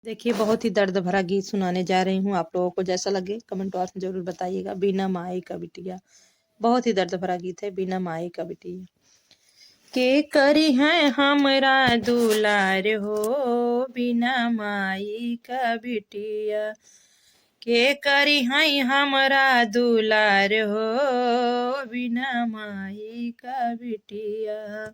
देखिए, बहुत ही दर्द भरा गीत सुनाने जा रही हूँ। आप लोगों को जैसा लगे कमेंट बॉक्स में ज़रूर बताइएगा। बिना माई का बिटिया, बहुत ही दर्द भरा गीत है। बिना माई का बिटिया के करी है हमरा दुलार हो, बिना माई का बिटिया के करी है हमरा दुलार हो, बिना माई का बिटिया।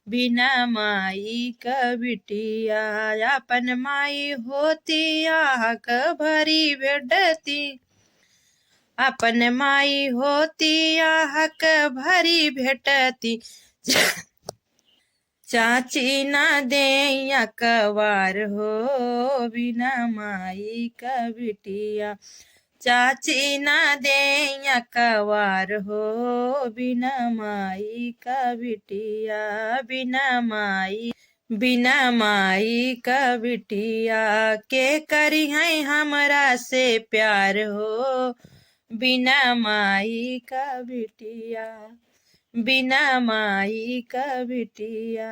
बिना माई का बिटिया अपन माई होती आक भरी भेडती, अपन माई होती आक भरी भेटती। चाची ना दे अकबार हो, बिना माई का बिटिया। चाची ना दे अकबार हो, बिना माई का बिटिया। बिना माई का बिटिया के करी है हमरा से प्यार हो, बिना माई का बिटिया। बिना माई का बिटिया।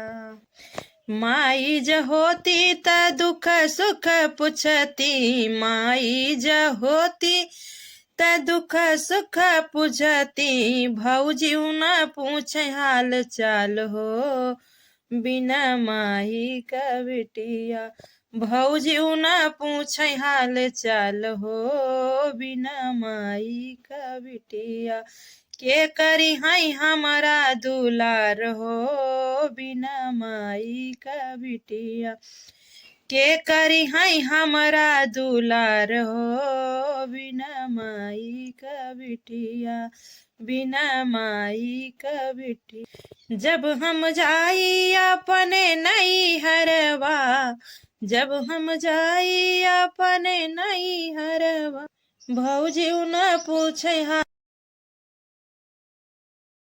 माई ज होती त दुख सुख पुछती, माई ज होती त दुख सुख पुछती। भौजी न पूछे हाल चाल हो, बिना माई का बिटिया। भौजी न पूछे हाल चाल हो, बिना माई का बिटिया के करी है हमारा दुलार हो, बिना माई का बिटिया। के करी है हमारा दुलार हो, बिना माई का बिटिया। बिना माई का बिटिया। जब हम जाई अपने नैहरवा, जब हम जाई अपने नैहरवा, भौजी न पूछे